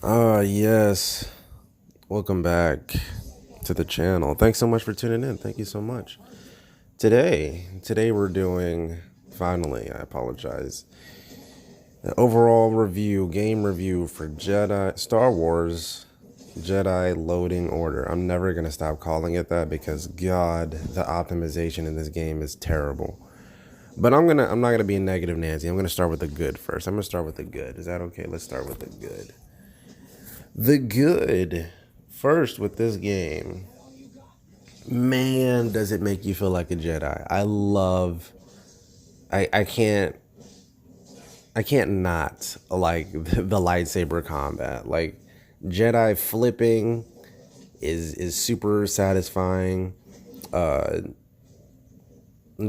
Yes. Welcome back to the channel. Thanks so much for tuning in. Thank you so much. Today we're doing, finally, I apologize, the overall review, game review for Star Wars Jedi Loading Order. I'm never going to stop calling it that because God, the optimization in this game is terrible. But I'm not gonna be a negative Nancy. I'm gonna start with the good first. I'm gonna start with the good. Is that okay? Let's start with the good. The good first with this game, man, does it make you feel like a Jedi. I can't not like the lightsaber combat. Like Jedi flipping is super satisfying. uh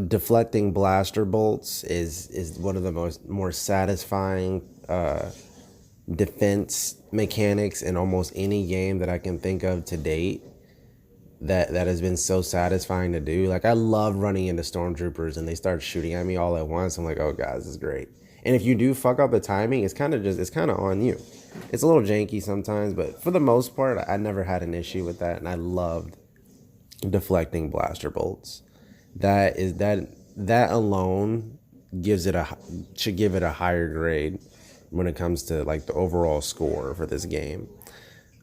Deflecting blaster bolts is one of the more satisfying defense mechanics in almost any game that I can think of to date. That has been so satisfying to do. Like I love running into stormtroopers and they start shooting at me all at once. I'm like, oh god, this is great. And if you do fuck up the timing, it's kind of on you. It's a little janky sometimes, but for the most part, I never had an issue with that, and I loved deflecting blaster bolts. That alone should give it a higher grade when it comes to like the overall score for this game.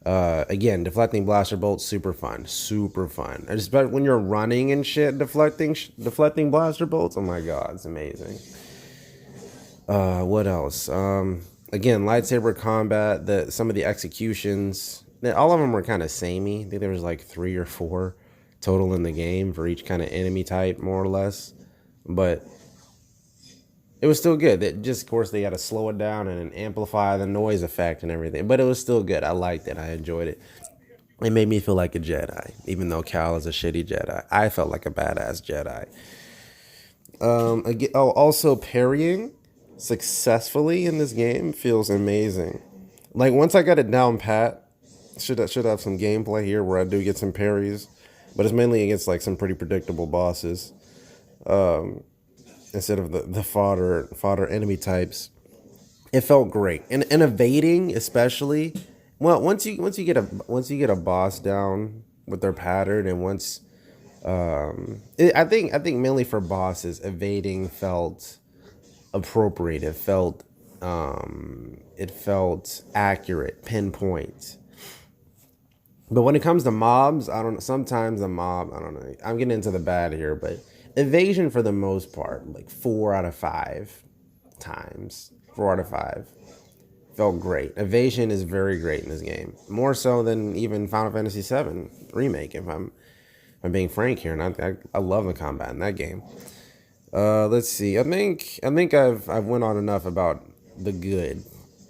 Again, deflecting blaster bolts, super fun, super fun. Especially when you're running and shit, deflecting blaster bolts. Oh my god, it's amazing. What else? Again, lightsaber combat. Some of the executions, all of them were kind of samey. I think there was like 3 or 4 total in the game for each kind of enemy type, more or less. But it was still good. Of course, they had to slow it down and amplify the noise effect and everything. But it was still good. I liked it. I enjoyed it. It made me feel like a Jedi, even though Cal is a shitty Jedi. I felt like a badass Jedi. Also parrying successfully in this game feels amazing. Like once I got it down pat, should have some gameplay here where I do get some parries, but it's mainly against like some pretty predictable bosses. Instead of the fodder enemy types. It felt great. And evading especially. Well, once you get a boss down with their pattern, and once I think mainly for bosses, evading felt appropriate. It felt accurate, pinpoint. But when it comes to mobs, I don't know. Sometimes I don't know. I'm getting into the bad here, but evasion for the most part, like 4 out of 5 times. 4 out of 5. Felt great. Evasion is very great in this game. More so than even Final Fantasy VII Remake, if I'm being frank here. And I love the combat in that game. Let's see. I think I've went on enough about the good.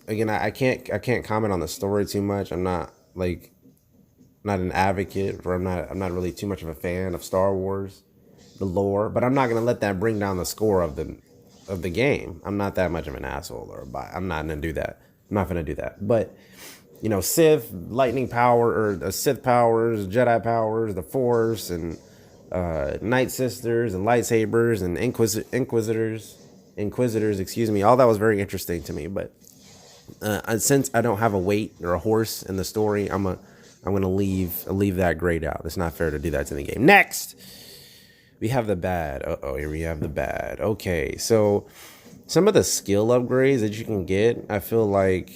Again, I can't comment on the story too much. I'm not an advocate, or I'm not really too much of a fan of Star Wars, the lore, but I'm not gonna let that bring down the score of the game. I'm not that much of an asshole I'm not gonna do that. I'm not gonna do that. But Sith lightning power, or Sith powers, Jedi powers, the Force, and Night Sisters and lightsabers and Inquisitors. Excuse me. All that was very interesting to me, but since I don't have a weight or a horse in the story, I'm gonna leave that grade out. It's not fair to do that to the game. Next, we have the bad. Here we have the bad. Okay, so some of the skill upgrades that you can get, I feel like,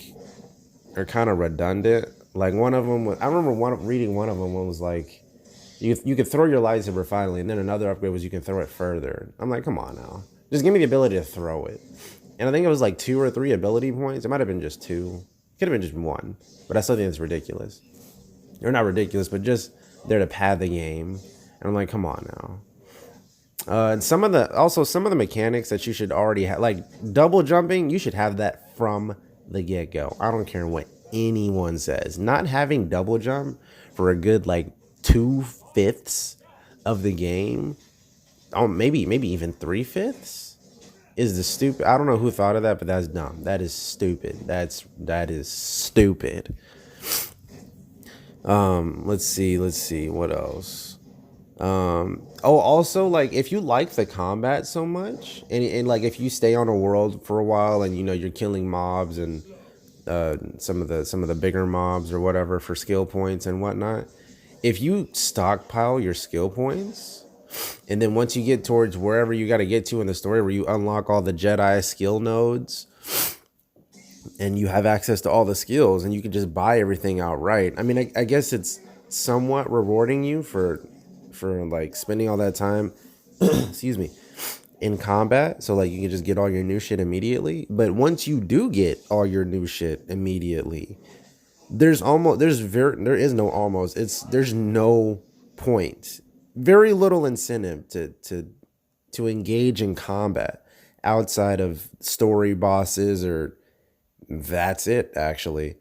are kind of redundant. Like one of them, I remember reading one of them. One was like, you could throw your lightsaber finally, and then another upgrade was you can throw it further. I'm like, come on now, just give me the ability to throw it. And I think it was like 2 or 3 ability points. It might have been just 2. Could have been just 1, but I still think it's ridiculous. Or not ridiculous, but just there to pad the game. And I'm like, come on now. And some of the mechanics that you should already have, like double jumping, you should have that from the get-go. I don't care what anyone says. Not having double jump for a good like 2/5 of the game, maybe even 3/5 is the stupid. I don't know who thought of that, but that's dumb. That is stupid. That is stupid. Let's see what else. Also, like, if you like the combat so much, and like if you stay on a world for a while and you're killing mobs and some of the bigger mobs or whatever for skill points and whatnot. If you stockpile your skill points, and then once you get towards wherever you got to get to in the story, where you unlock all the Jedi skill nodes, and you have access to all the skills, and you can just buy everything outright. I mean, I guess it's somewhat rewarding you for like spending all that time, excuse me, in combat. So like you can just get all your new shit immediately. But once you do get all your new shit immediately, there is no almost. There's no point, very little incentive to engage in combat outside of story bosses, or that's it actually,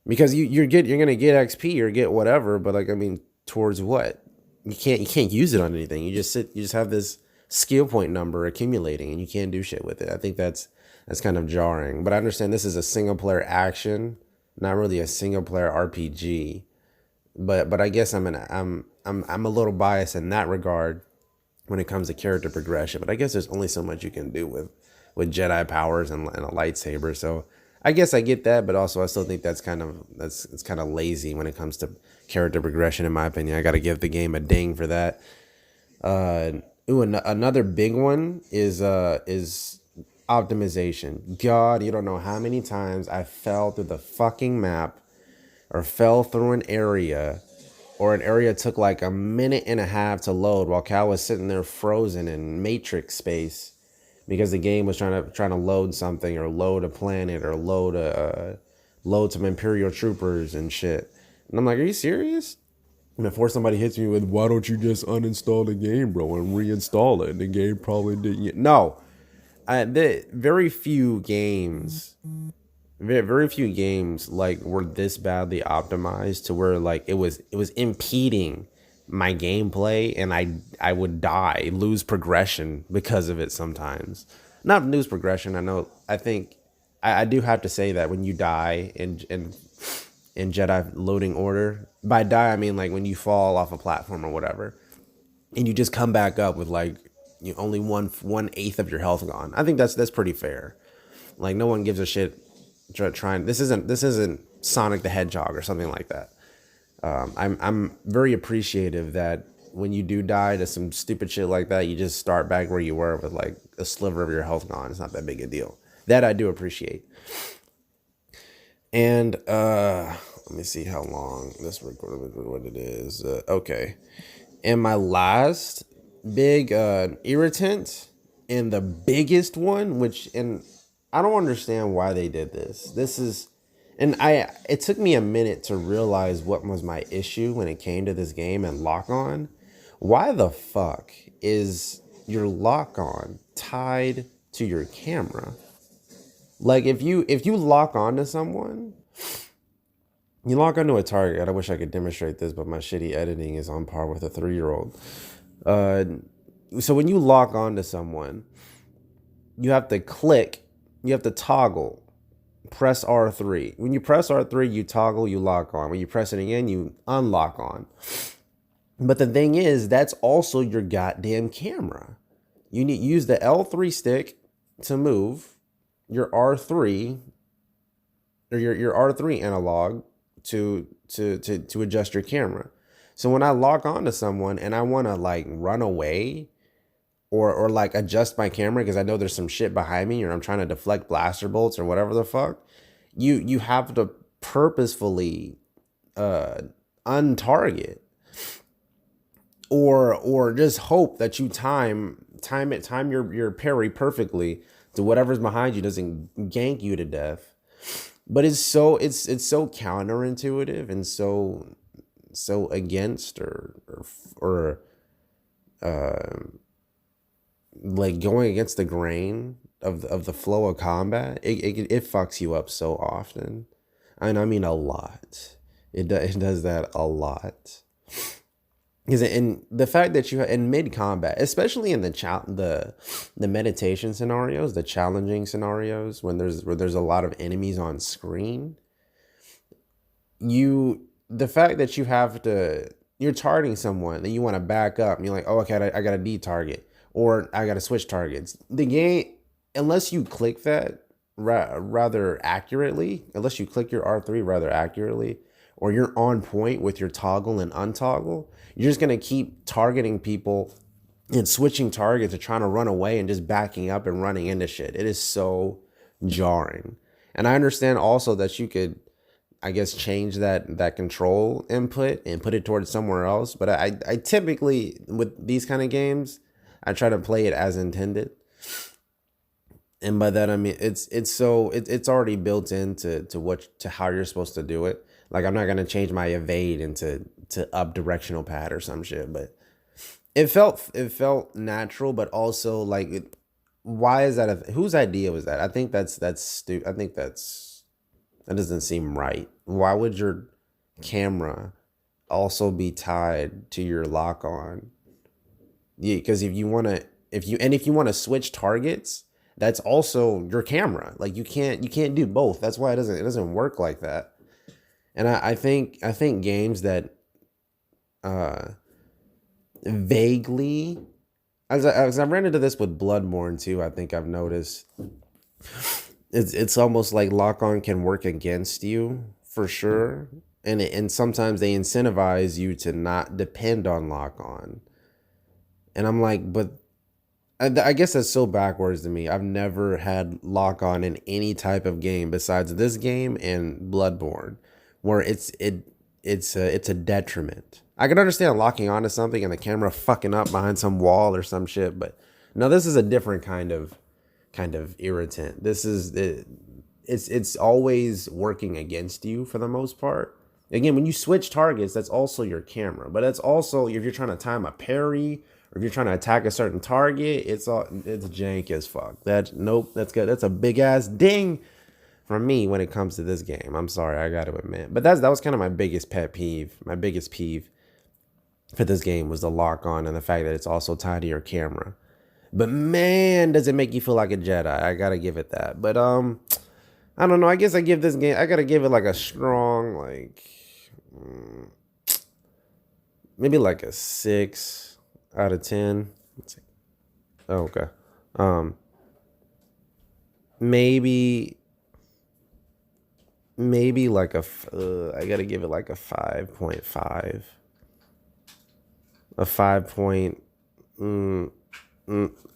because you're gonna get XP or get whatever, but like, I mean, towards what? You can't use it on anything. You just have this skill point number accumulating, and you can't do shit with it. I think that's kind of jarring. But I understand this is a single player action, not really a single player RPG. But I guess I'm a little biased in that regard when it comes to character progression. But I guess there's only so much you can do with Jedi powers and a lightsaber. So I guess I get that, but also I still think it's kind of lazy when it comes to character progression, in my opinion. I got to give the game a ding for that. Another big one is optimization. God, you don't know how many times I fell through the fucking map, or fell through an area, or an area took like a minute and a half to load while Cal was sitting there frozen in Matrix space, because the game was trying to load something, or load a planet, or load some Imperial troopers and shit. And I'm like, are you serious? And before somebody hits me with, why don't you just uninstall the game, bro, and reinstall it? And the game probably didn't. No, very few games like were this badly optimized to where like it was impeding my gameplay, and I would lose progression because of it sometimes. Not lose progression. I do have to say that when you die in Jedi loading order, by die I mean like when you fall off a platform or whatever, and you just come back up with like only 1/8 of your health gone. I think that's pretty fair. Like no one gives a shit trying. This isn't Sonic the Hedgehog or something like that. I'm very appreciative that when you do die to some stupid shit like that, you just start back where you were with like a sliver of your health gone. It's not that big a deal. That I do appreciate. And let me see how long this recorded, what it is. Okay. And my last big irritant, and the biggest one, and I don't understand why they did this. It took me a minute to realize what was my issue when it came to this game and lock-on. Why the fuck is your lock-on tied to your camera? Like if you lock on to someone, you lock onto a target. I wish I could demonstrate this, but my shitty editing is on par with a 3-year-old. So when you lock on to someone, you have to toggle. Press R3. When you press R3, you toggle, you lock on. When you press it again, you unlock on. But the thing is, that's also your goddamn camera. You need use the L3 stick to move, your R3 or your R3 analog to adjust your camera. So when I lock on to someone and I want to like run away, or like adjust my camera because I know there's some shit behind me, or I'm trying to deflect blaster bolts or whatever the fuck, you have to purposefully untarget, or just hope that you time your parry perfectly to whatever's behind you doesn't gank you to death. But it's so counterintuitive and so against or like going against the grain of the flow of combat. It fucks you up so often, and I mean a lot. It does that a lot. Because in the fact that you in mid combat, especially in the meditation scenarios, the challenging scenarios, where there's a lot of enemies on screen, the fact that you're targeting someone and you want to back up and you're like, oh, okay, I got to detarget, or I got to switch targets. The game, unless you click that, rather accurately, unless you click your R3 rather accurately, or you're on point with your toggle and untoggle, you're just gonna keep targeting people and switching targets or trying to run away and just backing up and running into shit. It is so jarring. And I understand also that you could, I guess, change that control input and put it towards somewhere else. But I typically, with these kind of games, I try to play it as intended. And by that I mean it's already built into to how you're supposed to do it. Like I'm not gonna change my evade into to up directional pad or some shit, but it felt natural, but also like why is that whose idea was that? I think that's stupid. I think that doesn't seem right. Why would your camera also be tied to your lock on? Yeah, because if you want to switch targets, that's also your camera. Like you can't do both. That's why it doesn't work like that. And I think games that uh vaguely, as I ran into this with Bloodborne too. I think I've noticed it's almost like lock on can work against you for sure, and sometimes they incentivize you to not depend on lock on. And I'm like, but I guess that's so backwards to me. I've never had lock on in any type of game besides this game and Bloodborne, where it's a detriment. I can understand locking onto something and the camera fucking up behind some wall or some shit, but no, this is a different kind of irritant. This is it's always working against you for the most part. Again, when you switch targets, that's also your camera, but that's also if you're trying to time a parry or if you're trying to attack a certain target, it's jank as fuck. Nope, that's good. That's a big ass ding from me when it comes to this game. I'm sorry, I got to admit, but that was kind of my biggest pet peeve. My biggest peeve for this game was the lock on and the fact that it's also tied to your camera. But man, does it make you feel like a Jedi? I gotta give it that. But I don't know. I guess I give this game. I gotta give it like a strong, like maybe like a 6 out of 10. Let's see. Oh, okay. Um, maybe like I gotta give it like a 5.5. A 5 point. I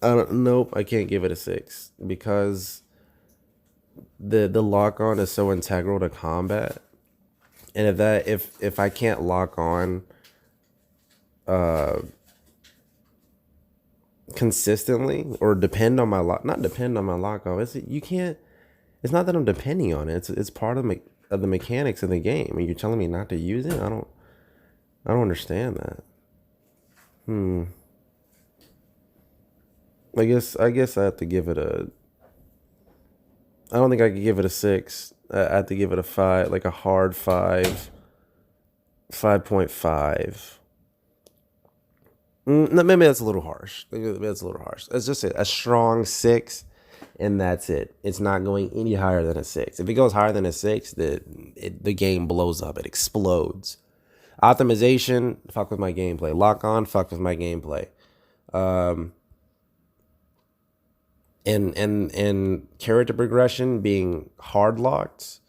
don't. Nope. I can't give it a 6 because the lock on is so integral to combat. And if I can't lock on consistently or depend on my lock, not depend on my lock on, you can't. It's not that I'm depending on it. It's part of the mechanics of the game. And you're telling me not to use it? I don't understand that. I guess I have to give it a. I don't think I could give it a 6. I have to give it a 5, like a hard 5, 5.5. No, maybe that's a little harsh. Maybe that's a little harsh. Let's just say a strong 6, and that's it. It's not going any higher than a 6. If it goes higher than a 6, the game blows up. It explodes. Optimization, fuck with my gameplay. Lock on, fuck with my gameplay. And character progression being hard locked,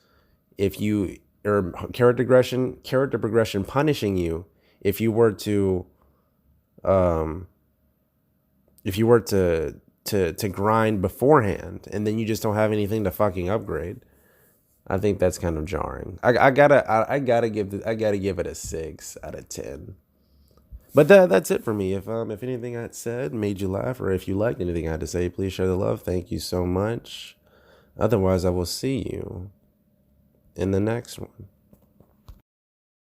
if you or character progression punishing you if you were to um to grind beforehand and then you just don't have anything to fucking upgrade. I think that's kind of jarring. I gotta give it a 6 out of 10. But that's it for me. If anything I said made you laugh, or if you liked anything I had to say, please share the love. Thank you so much. Otherwise, I will see you in the next one.